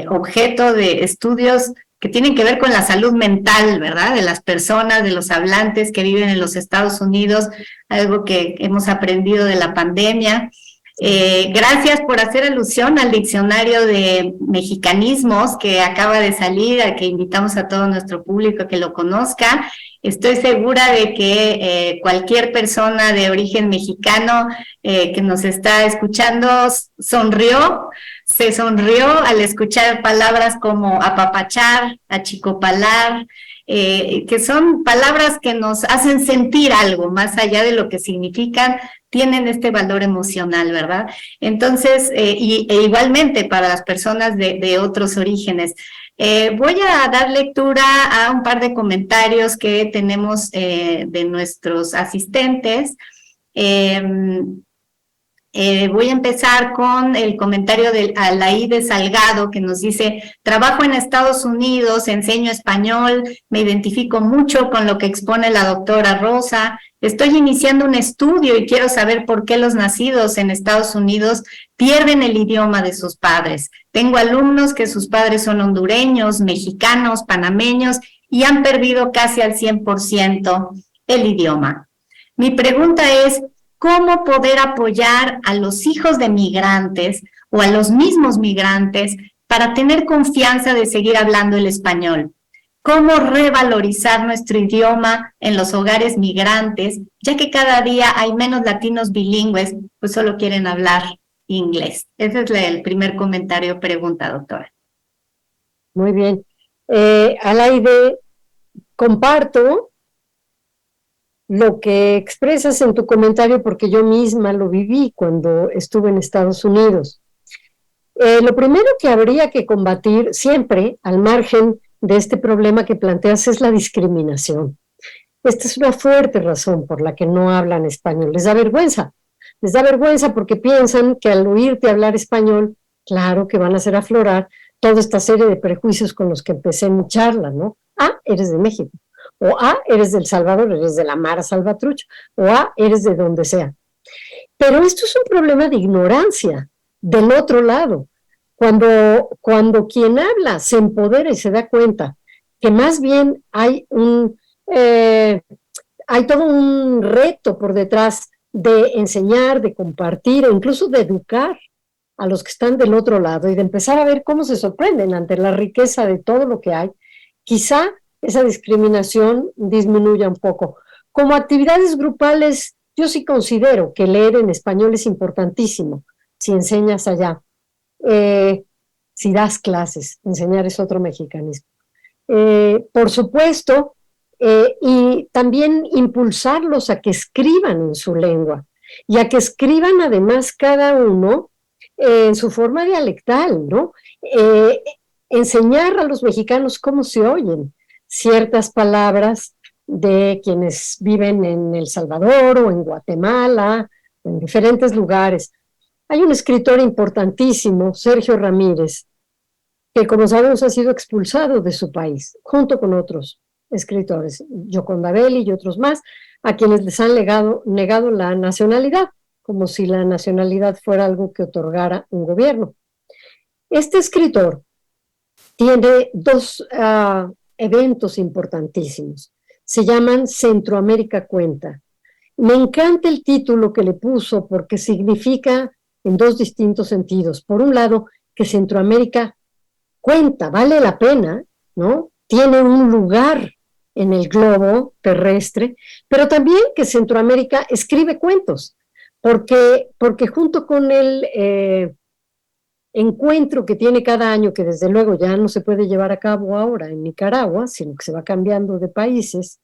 S1: objeto de estudios que tienen que ver con la salud mental, ¿verdad? De las personas, de los hablantes que viven en los Estados Unidos, algo que hemos aprendido de la pandemia. Gracias por hacer alusión al diccionario de mexicanismos que acaba de salir, al que invitamos a todo nuestro público a que lo conozca. Estoy segura de que cualquier persona de origen mexicano que nos está escuchando se sonrió al escuchar palabras como apapachar, achicopalar, que son palabras que nos hacen sentir algo más allá de lo que significan, tienen este valor emocional, ¿verdad? Entonces, igualmente para las personas de otros orígenes. Voy a dar lectura a un par de comentarios que tenemos de nuestros asistentes. Voy a empezar con el comentario de Alaide Salgado, que nos dice: trabajo en Estados Unidos, enseño español, me identifico mucho con lo que expone la doctora Rosa, estoy iniciando un estudio y quiero saber por qué los nacidos en Estados Unidos pierden el idioma de sus padres. Tengo alumnos que sus padres son hondureños, mexicanos, panameños y han perdido casi al 100% el idioma. Mi pregunta es: ¿cómo poder apoyar a los hijos de migrantes o a los mismos migrantes para tener confianza de seguir hablando el español? ¿Cómo revalorizar nuestro idioma en los hogares migrantes, ya que cada día hay menos latinos bilingües, pues solo quieren hablar inglés? Ese es el primer comentario, pregunta, doctora.
S6: Muy bien. Alaide, comparto lo que expresas en tu comentario porque yo misma lo viví cuando estuve en Estados Unidos. Lo primero que habría que combatir siempre, al margen de este problema que planteas, es la discriminación. Esta es una fuerte razón por la que no hablan español. Les da vergüenza porque piensan que al oírte hablar español, claro que van a hacer aflorar toda esta serie de prejuicios con los que empecé mi charla, ¿no? Ah, eres de México. O eres de El Salvador, eres de la Mara Salvatrucha, o eres de donde sea. Pero esto es un problema de ignorancia del otro lado. Cuando quien habla se empodera y se da cuenta que más bien hay todo un reto por detrás de enseñar, de compartir, o incluso de educar a los que están del otro lado y de empezar a ver cómo se sorprenden ante la riqueza de todo lo que hay, quizá esa discriminación disminuya un poco. Como actividades grupales, yo sí considero que leer en español es importantísimo, si enseñas allá. Si das clases, enseñar es otro mexicanismo. Por supuesto, y también impulsarlos a que escriban en su lengua y a que escriban además cada uno en su forma dialectal, ¿no? Enseñar a los mexicanos cómo se oyen ciertas palabras de quienes viven en El Salvador o en Guatemala, en diferentes lugares. Hay un escritor importantísimo, Sergio Ramírez, que como sabemos ha sido expulsado de su país, junto con otros escritores, Gioconda Belli y otros más, a quienes les han negado la nacionalidad, como si la nacionalidad fuera algo que otorgara un gobierno. Este escritor tiene dos eventos importantísimos. Se llaman Centroamérica Cuenta. Me encanta el título que le puso porque significa en dos distintos sentidos. Por un lado, que Centroamérica cuenta, vale la pena, ¿no? Tiene un lugar en el globo terrestre, pero también que Centroamérica escribe cuentos, porque junto con el encuentro que tiene cada año, que desde luego ya no se puede llevar a cabo ahora en Nicaragua, sino que se va cambiando de países,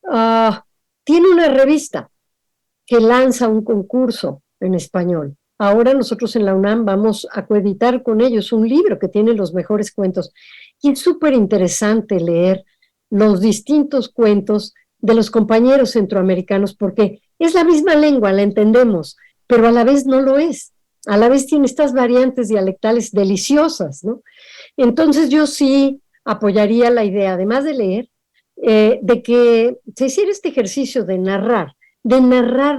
S6: tiene una revista que lanza un concurso en español. Ahora nosotros en la UNAM vamos a coeditar con ellos un libro que tiene los mejores cuentos. Y es súper interesante leer los distintos cuentos de los compañeros centroamericanos, porque es la misma lengua, la entendemos, pero a la vez no lo es. A la vez tiene estas variantes dialectales deliciosas, ¿no? Entonces yo sí apoyaría la idea, además de leer, de que se hiciera este ejercicio de narrar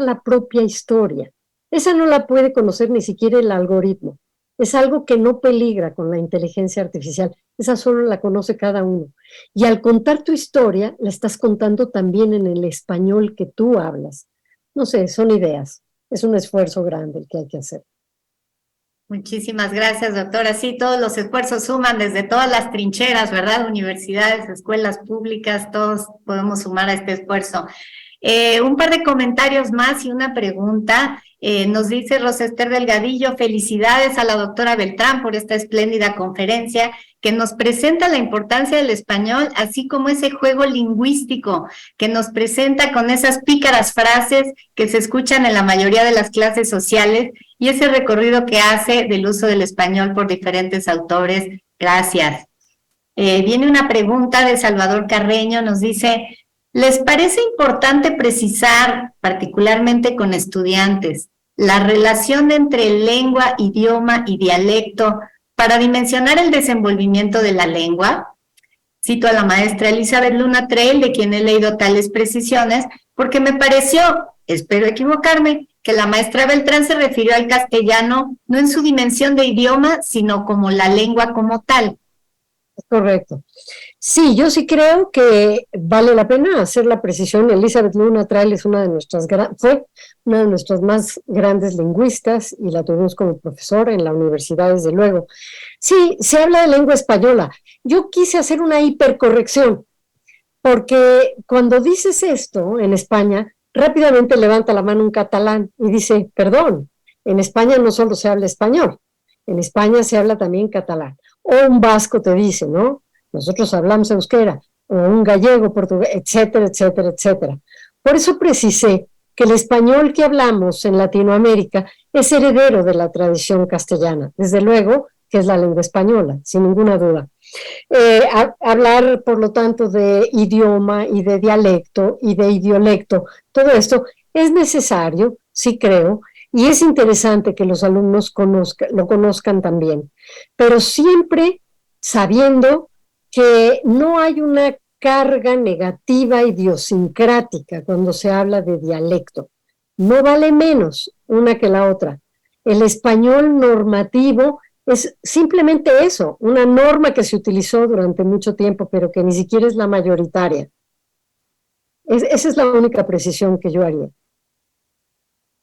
S6: la propia historia. Esa no la puede conocer ni siquiera el algoritmo. Es algo que no peligra con la inteligencia artificial. Esa solo la conoce cada uno. Y al contar tu historia, la estás contando también en el español que tú hablas. No sé, son ideas. Es un esfuerzo grande el que hay que hacer.
S1: Muchísimas gracias, doctora. Sí, todos los esfuerzos suman desde todas las trincheras, ¿verdad? Universidades, escuelas públicas, todos podemos sumar a este esfuerzo. Un par de comentarios más y una pregunta. Nos dice Rosa Ester Delgadillo, felicidades a la doctora Beltrán por esta espléndida conferencia que nos presenta la importancia del español, así como ese juego lingüístico que nos presenta con esas pícaras frases que se escuchan en la mayoría de las clases sociales y ese recorrido que hace del uso del español por diferentes autores. Gracias. Viene una pregunta de Salvador Carreño, nos dice, ¿les parece importante precisar, particularmente con estudiantes, la relación entre lengua, idioma y dialecto para dimensionar el desenvolvimiento de la lengua? Cito a la maestra Elizabeth Luna Trail, de quien he leído tales precisiones, porque me pareció, espero equivocarme, que la maestra Beltrán se refirió al castellano no en su dimensión de idioma, sino como la lengua como tal.
S6: Correcto. Sí, yo sí creo que vale la pena hacer la precisión. Elizabeth Luna Trail es fue una de nuestras más grandes lingüistas y la tuvimos como profesora en la universidad, desde luego. Sí, se habla de lengua española. Yo quise hacer una hipercorrección, porque cuando dices esto en España, rápidamente levanta la mano un catalán y dice, perdón, en España no solo se habla español, en España se habla también catalán. O un vasco te dice, ¿no? Nosotros hablamos euskera, o un gallego, portugués, etcétera, etcétera, etcétera. Por eso precisé que el español que hablamos en Latinoamérica es heredero de la tradición castellana, desde luego que es la lengua española, sin ninguna duda. Hablar, por lo tanto, de idioma y de dialecto y de idiolecto, todo esto es necesario, sí creo, y es interesante que los alumnos lo conozcan también, pero siempre sabiendo que no hay una carga negativa idiosincrática cuando se habla de dialecto. No vale menos una que la otra. El español normativo es simplemente eso, una norma que se utilizó durante mucho tiempo, pero que ni siquiera es la mayoritaria. Esa es la única precisión que yo haría.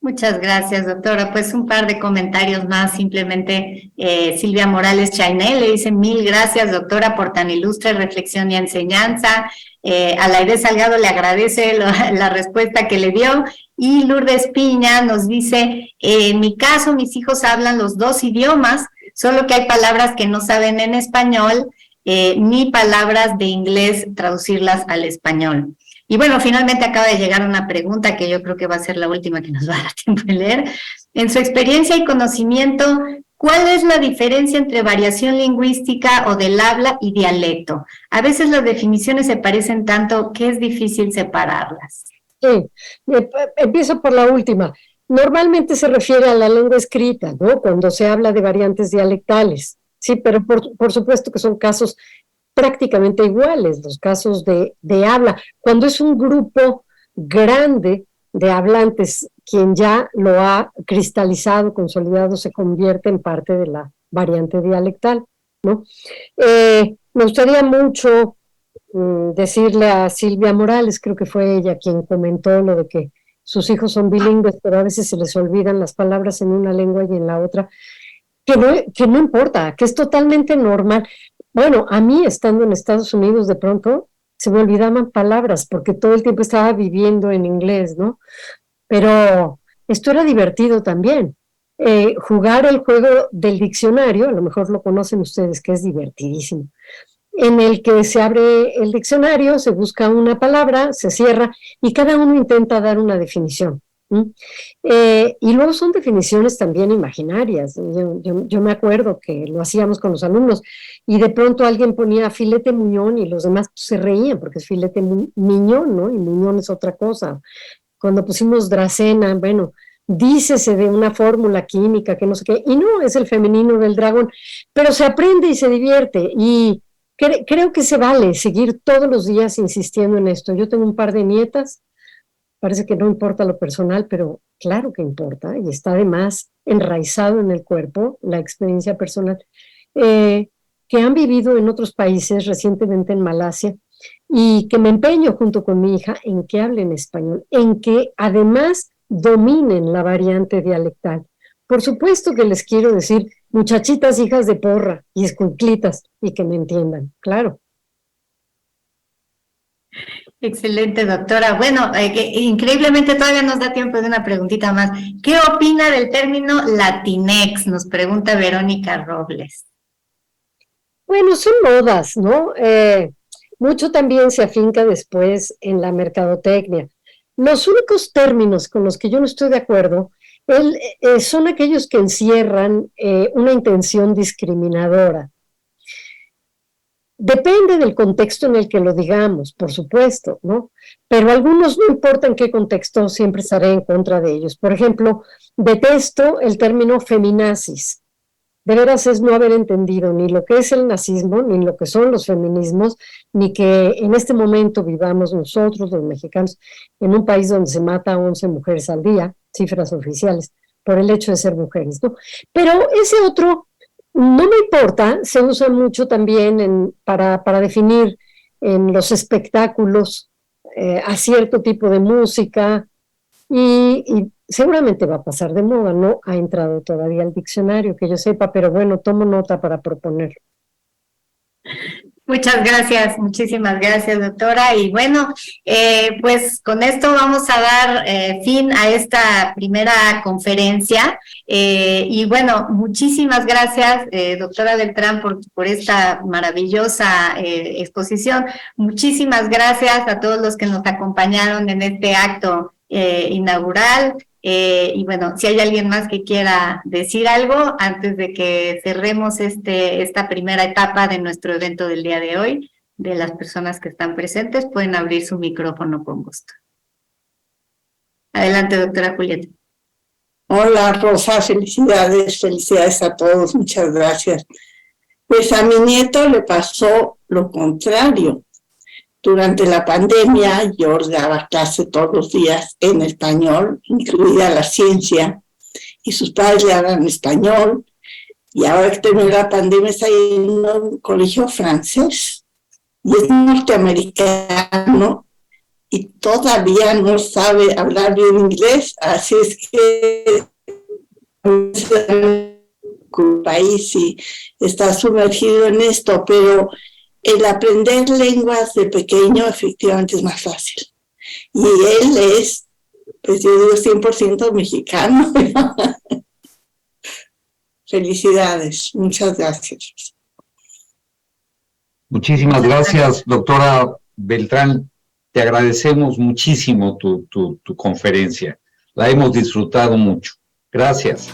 S1: Muchas gracias, doctora. Pues un par de comentarios más, simplemente Silvia Morales Chainel le dice, mil gracias, doctora, por tan ilustre reflexión y enseñanza. Alaide Salgado le agradece la respuesta que le dio. Y Lourdes Piña nos dice, en mi caso, mis hijos hablan los dos idiomas, solo que hay palabras que no saben en español, ni palabras de inglés traducirlas al español. Y bueno, finalmente acaba de llegar una pregunta que yo creo que va a ser la última que nos va a dar tiempo de leer. En su experiencia y conocimiento, ¿cuál es la diferencia entre variación lingüística o del habla y dialecto? A veces las definiciones se parecen tanto que es difícil separarlas.
S6: Sí, empiezo por la última. Normalmente se refiere a la lengua escrita, ¿no? Cuando se habla de variantes dialectales. Sí, pero por supuesto que son casos prácticamente iguales, los casos de habla. Cuando es un grupo grande de hablantes, quien ya lo ha cristalizado, consolidado, se convierte en parte de la variante dialectal, ¿no? Me gustaría mucho decirle a Silvia Morales, creo que fue ella quien comentó lo de que sus hijos son bilingües, pero a veces se les olvidan las palabras en una lengua y en la otra, que no importa, que es totalmente normal. Bueno, a mí estando en Estados Unidos de pronto se me olvidaban palabras porque todo el tiempo estaba viviendo en inglés, ¿no? Pero esto era divertido también. Jugar el juego del diccionario, a lo mejor lo conocen ustedes, que es divertidísimo, en el que se abre el diccionario, se busca una palabra, se cierra y cada uno intenta dar una definición. Y luego son definiciones también imaginarias. Yo me acuerdo que lo hacíamos con los alumnos y de pronto alguien ponía filete muñón y los demás se reían porque es filete miñón, ¿no? Y muñón es otra cosa. Cuando pusimos dracena, bueno, dícese de una fórmula química que no sé qué, y no, es el femenino del dragón, pero se aprende y se divierte y creo que se vale seguir todos los días insistiendo en esto. Yo tengo un par de nietas. Parece que no importa lo personal, pero claro que importa y está además enraizado en el cuerpo la experiencia personal, que han vivido en otros países, recientemente en Malasia, y que me empeño junto con mi hija en que hablen español, en que además dominen la variante dialectal. Por supuesto que les quiero decir muchachitas hijas de porra y escuinclitas y que me entiendan, claro.
S1: Excelente, doctora. Bueno, increíblemente todavía nos da tiempo de una preguntita más. ¿Qué opina del término Latinex? Nos pregunta Verónica Robles.
S6: Bueno, son modas, ¿no? Mucho también se afinca después en la mercadotecnia. Los únicos términos con los que yo no estoy de acuerdo son aquellos que encierran una intención discriminadora. Depende del contexto en el que lo digamos, por supuesto, ¿no? Pero algunos, no importa en qué contexto, siempre estaré en contra de ellos. Por ejemplo, detesto el término feminazis. De veras es no haber entendido ni lo que es el nazismo, ni lo que son los feminismos, ni que en este momento vivamos nosotros, los mexicanos, en un país donde se mata a 11 mujeres al día, cifras oficiales, por el hecho de ser mujeres, ¿no? Pero ese otro no me importa, se usa mucho también para definir en los espectáculos a cierto tipo de música y seguramente va a pasar de moda, no ha entrado todavía al diccionario, que yo sepa, pero bueno, tomo nota para proponerlo.
S1: Muchas gracias, muchísimas gracias, doctora. Y bueno, pues con esto vamos a dar fin a esta primera conferencia. Y bueno, muchísimas gracias, doctora Beltrán, por esta maravillosa exposición. Muchísimas gracias a todos los que nos acompañaron en este acto inaugural. Y bueno, si hay alguien más que quiera decir algo antes de que cerremos esta primera etapa de nuestro evento del día de hoy, de las personas que están presentes, pueden abrir su micrófono con gusto. Adelante, doctora Julieta.
S7: Hola, Rosa, felicidades a todos, muchas gracias. Pues a mi nieto le pasó lo contrario. Durante la pandemia yo daba clase todos los días en español, incluida la ciencia, y sus padres le hablan español, y ahora que terminó la pandemia está en un colegio francés, y es norteamericano, y todavía no sabe hablar bien inglés, así es que el país y está sumergido en esto, pero el aprender lenguas de pequeño efectivamente es más fácil. Y él es, pues yo digo, 100% mexicano. Felicidades, muchas gracias.
S2: Muchísimas gracias, doctora Beltrán. Te agradecemos muchísimo tu conferencia. La hemos disfrutado mucho. Gracias.